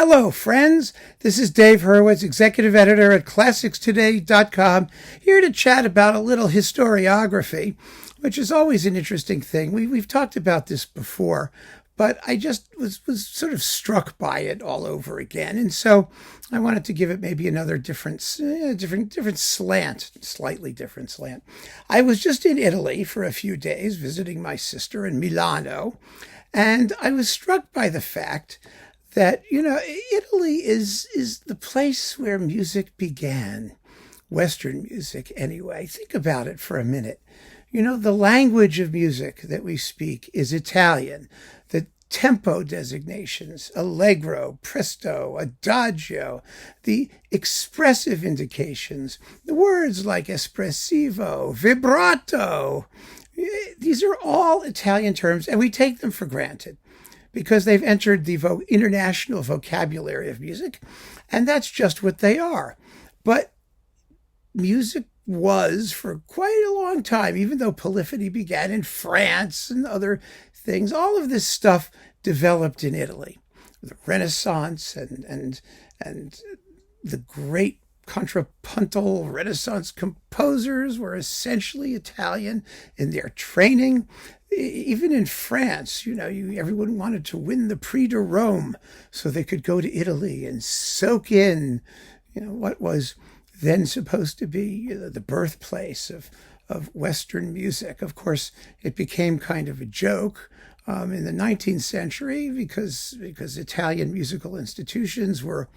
Hello, friends. This is Dave Hurwitz, executive editor at ClassicsToday.com, here to chat about a little historiography, which is always an interesting thing. We've talked about this before, but I just was sort of struck by it all over again. And so I wanted to give it maybe another different slant, slightly different slant. I was just in Italy for a few days visiting my sister in Milano, and I was struck by the fact that, Italy is the place where music began. Western music, anyway. Think about it for a minute. The language of music that we speak is Italian. The tempo designations, allegro, presto, adagio, the expressive indications, the words like espressivo, vibrato, these are all Italian terms, and we take them for granted because they've entered the international vocabulary of music, and that's just what they are. But music was, for quite a long time, even though polyphony began in France and other things, all of this stuff developed in Italy. The Renaissance and the great contrapuntal Renaissance composers were essentially Italian in their training. Even in France, everyone wanted to win the Prix de Rome so they could go to Italy and soak in, what was then supposed to be the birthplace of Western music. Of course, it became kind of a joke in the 19th century because Italian musical institutions were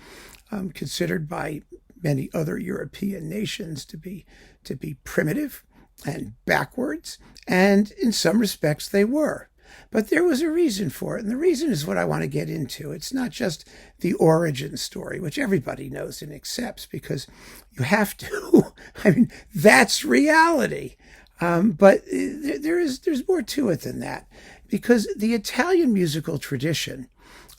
considered by many other European nations to be primitive and backwards, and in some respects they were. But there was a reason for it, and the reason is what I want to get into. It's not just the origin story, which everybody knows and accepts because you have to. I mean, that's reality. But there's more to it than that, because the Italian musical tradition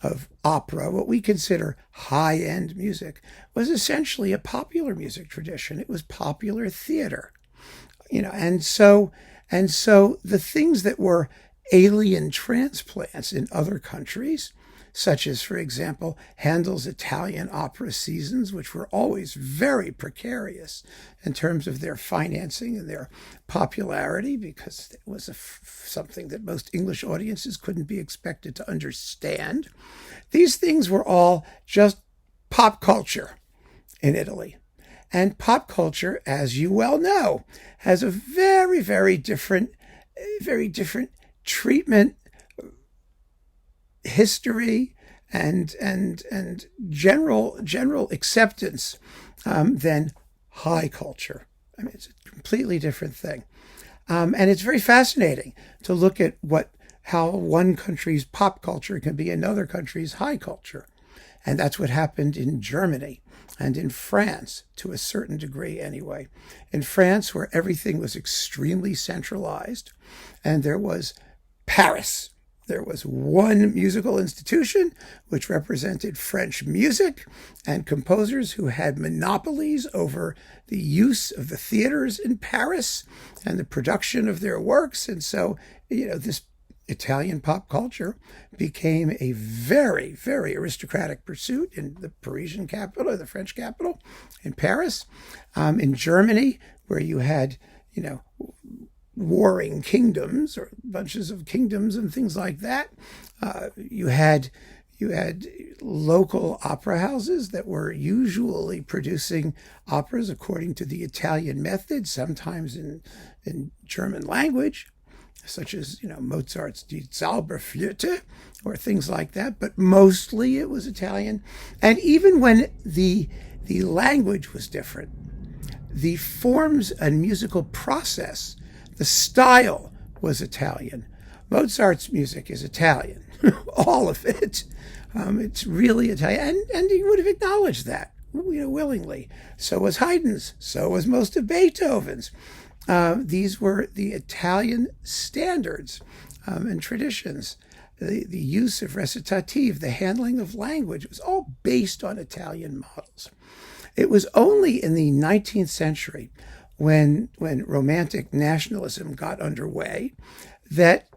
of opera, what we consider high-end music, was essentially a popular music tradition. It was popular theater, and so the things that were alien transplants in other countries, such as, for example, Handel's Italian opera seasons, which were always very precarious in terms of their financing and their popularity, because it was something that most English audiences couldn't be expected to understand. These things were all just pop culture in Italy. And pop culture, as you well know, has a very, very different treatment, history, and general acceptance than high culture. I mean, it's a completely different thing, and it's very fascinating to look at how one country's pop culture can be another country's high culture, and that's what happened in Germany and in France, to a certain degree anyway. In France, where everything was extremely centralized, and there was Paris. There was one musical institution which represented French music and composers who had monopolies over the use of the theaters in Paris and the production of their works. And so, this Italian pop culture became a very, very aristocratic pursuit in the Parisian capital, or the French capital, in Paris. In Germany, where you had, warring kingdoms or bunches of kingdoms and things like that. You had local opera houses that were usually producing operas according to the Italian method, sometimes in German language, such as Mozart's Die Zauberflöte or things like that. But mostly it was Italian. And even when the language was different, the forms and musical process, the style was Italian. Mozart's music is Italian, all of it. It's really Italian, and he would have acknowledged that, willingly. So was Haydn's. So was most of Beethoven's. These were the Italian standards and traditions. The use of recitative, the handling of language, it was all based on Italian models. It was only in the 19th century, when Romantic nationalism got underway, that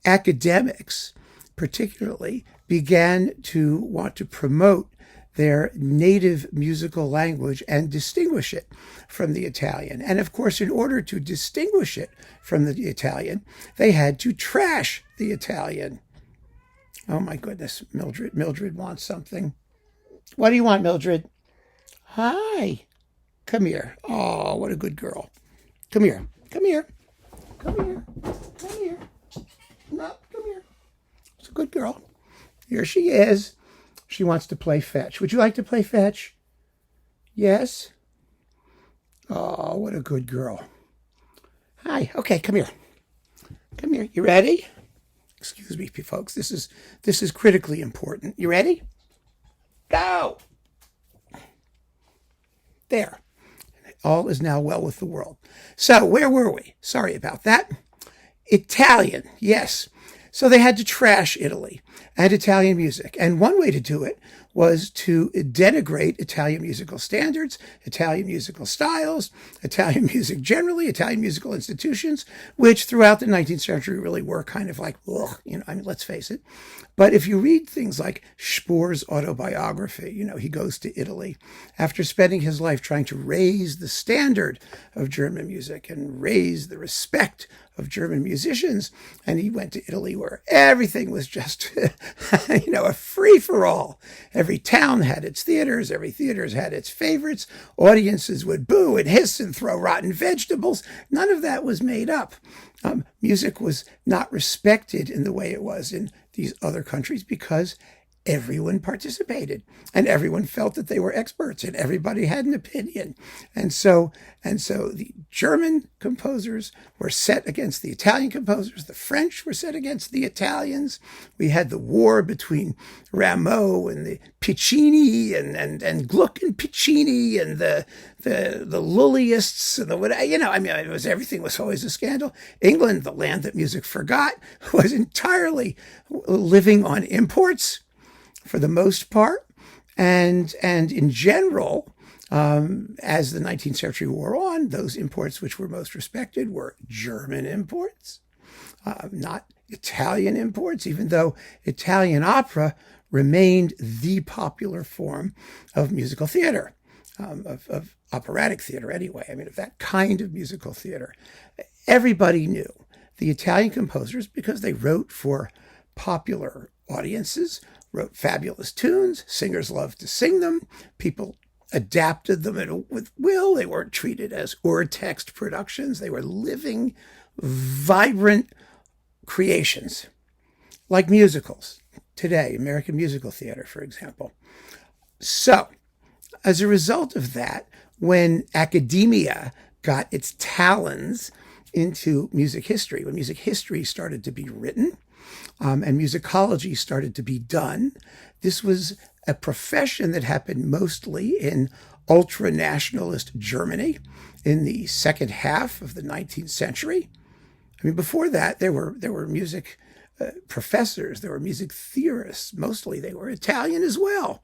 academics particularly began to want to promote their native musical language and distinguish it from the Italian. And of course, in order to distinguish it from the Italian, they had to trash the Italian. Oh my goodness, Mildred. Mildred wants something. What do you want, Mildred? Hi. Come here. Oh, what a good girl. Come here. Come here. Come here. Come here. No, come here. It's a good girl. Here she is. She wants to play fetch. Would you like to play fetch? Yes? Oh, what a good girl. Hi. Okay, come here. Come here. You ready? Excuse me, folks. This is critically important. You ready? Go! There. All is now well with the world. So, where were we? Sorry about that. Italian, yes. So they had to trash Italy and Italian music. And one way to do it was to denigrate Italian musical standards, Italian musical styles, Italian music generally, Italian musical institutions, which throughout the 19th century really were kind of like, ugh, let's face it. But if you read things like Spohr's autobiography, he goes to Italy after spending his life trying to raise the standard of German music and raise the respect of German musicians. And he went to Italy where everything was just, a free-for-all. Every town had its theaters. Every theater had its favorites. Audiences would boo and hiss and throw rotten vegetables. None of that was made up. Music was not respected in the way it was in these other countries because everyone participated and everyone felt that they were experts and everybody had an opinion. And so the German composers were set against the Italian composers. The French were set against the Italians. We had the war between Rameau and the Piccini and Gluck and Piccini and the Lullyists and everything was always a scandal. England, the land that music forgot, was entirely living on imports for the most part, and in general, as the 19th century wore on, those imports which were most respected were German imports, not Italian imports, even though Italian opera remained the popular form of musical theater, of operatic theater anyway, of that kind of musical theater. Everybody knew the Italian composers because they wrote for popular audiences, wrote fabulous tunes. Singers loved to sing them. People adapted them with will. They weren't treated as ur-text productions. They were living, vibrant creations, like musicals today, American musical theater, for example. So, as a result of that, when academia got its talons into music history, when music history started to be written, and musicology started to be done. This was a profession that happened mostly in ultra-nationalist Germany in the second half of the 19th century. Before that, there were music professors, there were music theorists. Mostly they were Italian as well.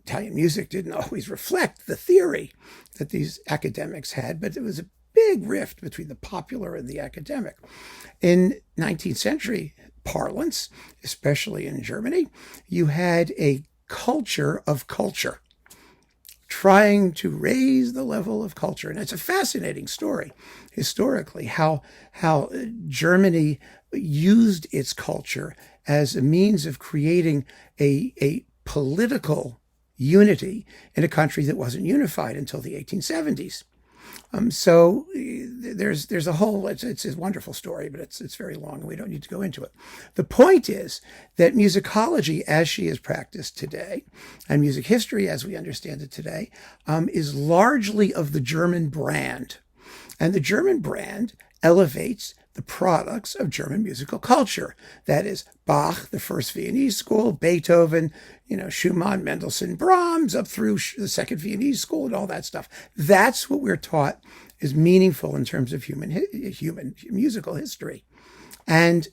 Italian music didn't always reflect the theory that these academics had, but there was a big rift between the popular and the academic. In 19th century parlance, especially in Germany, you had a culture of culture, trying to raise the level of culture. And it's a fascinating story, historically, how Germany used its culture as a means of creating a political unity in a country that wasn't unified until the 1870s. So there's a whole, it's a wonderful story, but it's very long and we don't need to go into it. The point is that musicology as she is practiced today and music history as we understand it today is largely of the German brand. And the German brand elevates the products of German musical culture. That is Bach, the first Viennese school, Beethoven, Schumann, Mendelssohn, Brahms, up through the second Viennese school and all that stuff. That's what we're taught is meaningful in terms of human musical history. And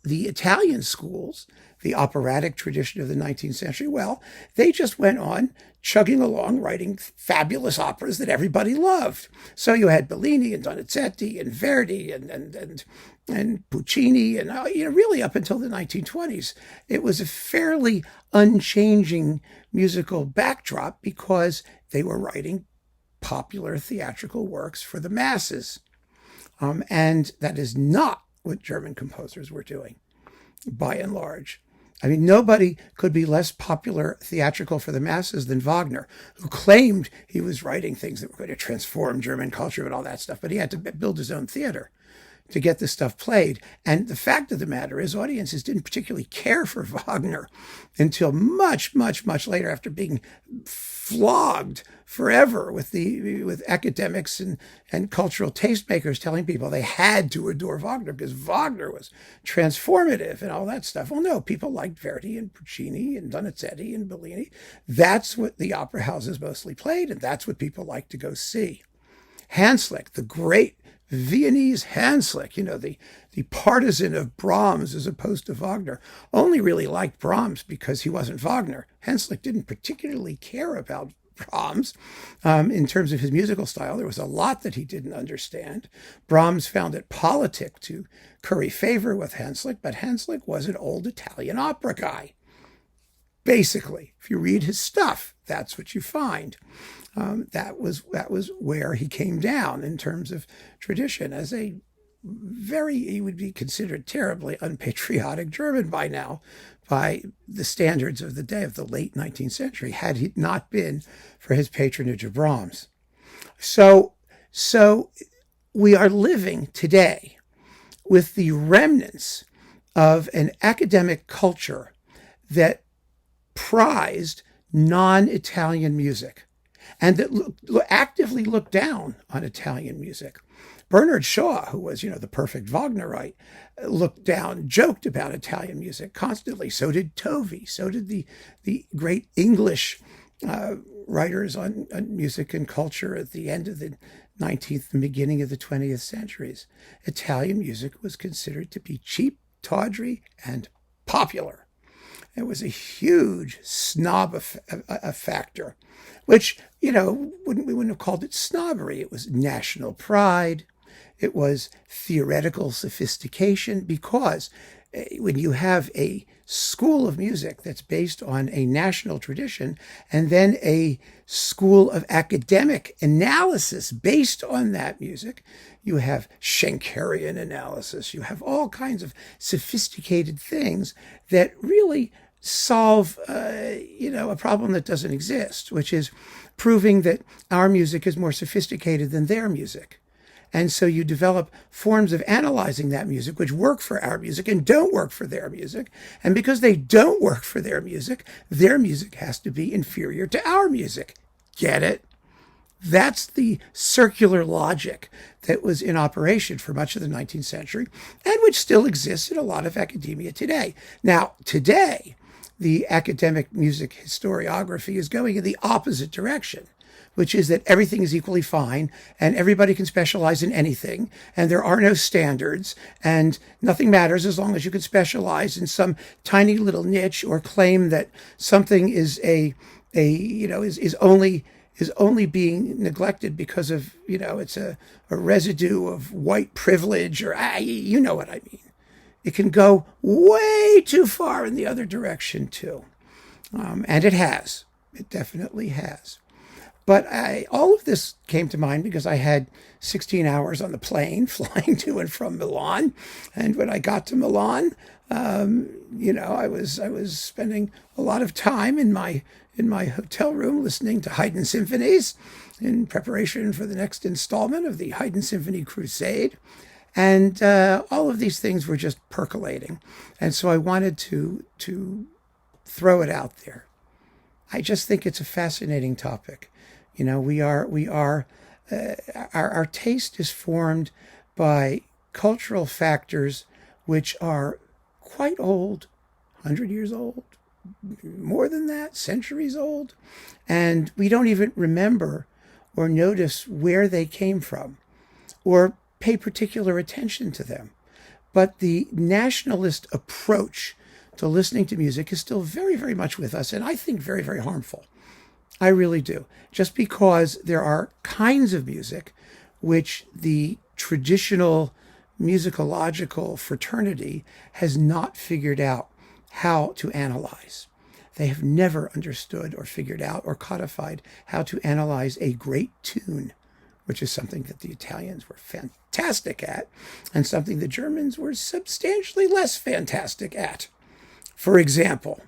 the Italian schools the operatic tradition of the 19th century? Well, they just went on chugging along, writing fabulous operas that everybody loved. So you had Bellini and Donizetti and Verdi and Puccini, and really up until the 1920s, it was a fairly unchanging musical backdrop because they were writing popular theatrical works for the masses. And that is not what German composers were doing, by and large. I mean, nobody could be less popular theatrical for the masses than Wagner, who claimed he was writing things that were going to transform German culture and all that stuff, but he had to build his own theater to get this stuff played. And the fact of the matter is, audiences didn't particularly care for Wagner until much, much, much later, after being flogged forever with academics and cultural tastemakers telling people they had to adore Wagner because Wagner was transformative and all that stuff. Well, no, people liked Verdi and Puccini and Donizetti and Bellini. That's what the opera houses mostly played, and that's what people liked to go see. Hanslick, the great Viennese Hanslick, the partisan of Brahms as opposed to Wagner, only really liked Brahms because he wasn't Wagner. Hanslick didn't particularly care about Brahms in terms of his musical style. There was a lot that he didn't understand. Brahms found it politic to curry favor with Hanslick, but Hanslick was an old Italian opera guy. Basically, if you read his stuff, that's what you find. That was where he came down in terms of tradition as he would be considered terribly unpatriotic German by now, by the standards of the day of the late 19th century, had it not been for his patronage of Brahms. So we are living today with the remnants of an academic culture that prized non-Italian music and that actively looked down on Italian music. Bernard Shaw, who was, the perfect Wagnerite, looked down, joked about Italian music constantly. So did Tovey. So did the great English writers on music and culture at the end of the 19th and beginning of the 20th centuries. Italian music was considered to be cheap, tawdry, and popular. It was a huge snob factor, which, we wouldn't have called it snobbery. It was national pride. It was theoretical sophistication, because when you have a school of music that's based on a national tradition and then a school of academic analysis based on that music, you have Schenkerian analysis, you have all kinds of sophisticated things that really solve, a problem that doesn't exist, which is proving that our music is more sophisticated than their music. And so you develop forms of analyzing that music which work for our music and don't work for their music. And because they don't work for their music has to be inferior to our music. Get it? That's the circular logic that was in operation for much of the 19th century and which still exists in a lot of academia today. Now, today, the academic music historiography is going in the opposite direction, which is that everything is equally fine and everybody can specialize in anything and there are no standards and nothing matters as long as you can specialize in some tiny little niche or claim that something is is only being neglected because of, it's a residue of white privilege or, you know what I mean. It can go way too far in the other direction too. And it has. It definitely has. But all of this came to mind because I had 16 hours on the plane flying to and from Milan. And when I got to Milan, I was spending a lot of time in my hotel room listening to Haydn symphonies in preparation for the next installment of the Haydn Symphony Crusade. And all of these things were just percolating. And so I wanted to throw it out there. I just think it's a fascinating topic. Our taste is formed by cultural factors which are quite old, 100 years old, more than that, centuries old. And we don't even remember or notice where they came from or pay particular attention to them. But the nationalist approach to listening to music is still very, very much with us, and I think very, very harmful. I really do. Just because there are kinds of music which the traditional musicological fraternity has not figured out how to analyze. They have never understood or figured out or codified how to analyze a great tune, which is something that the Italians were fantastic at, and something the Germans were substantially less fantastic at, for example.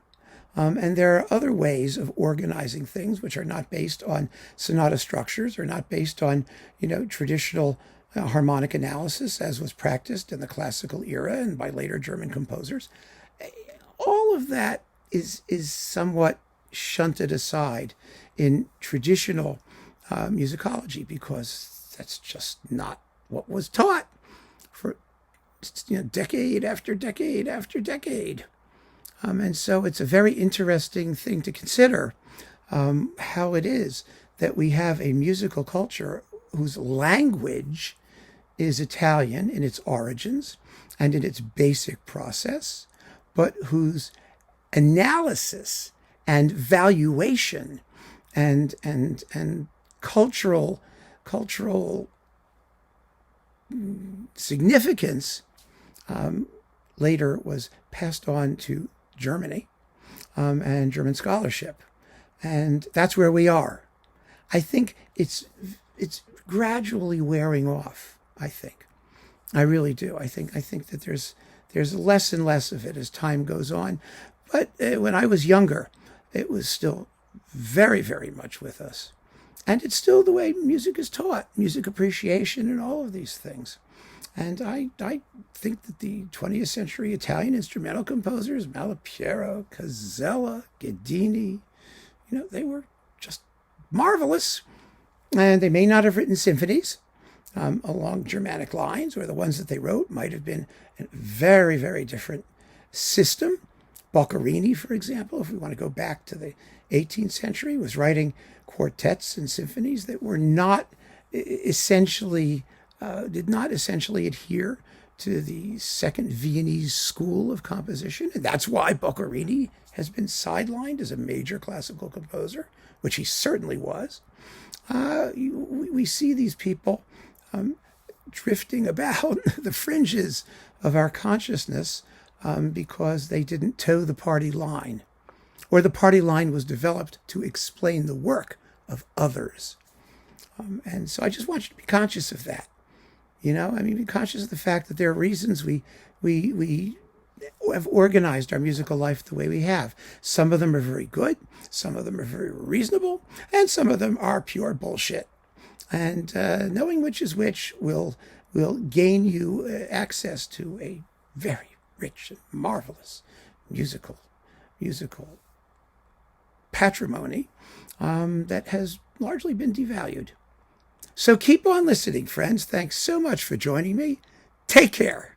And there are other ways of organizing things which are not based on sonata structures or not based on, traditional harmonic analysis as was practiced in the classical era and by later German composers. All of that is somewhat shunted aside in traditional musicology because that's just not what was taught for decade after decade after decade. And so it's a very interesting thing to consider how it is that we have a musical culture whose language is Italian in its origins and in its basic process, but whose analysis and valuation and cultural significance later was passed on to Germany and German scholarship. And that's where we are. I think it's gradually wearing off, I think. I really do. I think that there's less and less of it as time goes on. But when I was younger, it was still very, very much with us. And it's still the way music is taught, music appreciation and all of these things. And I think that the 20th century Italian instrumental composers, Malipiero, Casella, Ghedini, they were just marvelous. And they may not have written symphonies along Germanic lines, or the ones that they wrote might have been a very, very different system. Boccherini, for example, if we want to go back to the 18th century, was writing quartets and symphonies that were not essentially did not essentially adhere to the Second Viennese school of composition. And that's why Boccherini has been sidelined as a major classical composer, which he certainly was. We see these people drifting about the fringes of our consciousness because they didn't toe the party line, or the party line was developed to explain the work of others. And so I just want you to be conscious of that. Be conscious of the fact that there are reasons we have organized our musical life the way we have. Some of them are very good, some of them are very reasonable, and some of them are pure bullshit. And knowing which is which will gain you access to a very rich and marvelous musical patrimony that has largely been devalued. So keep on listening, friends. Thanks so much for joining me. Take care.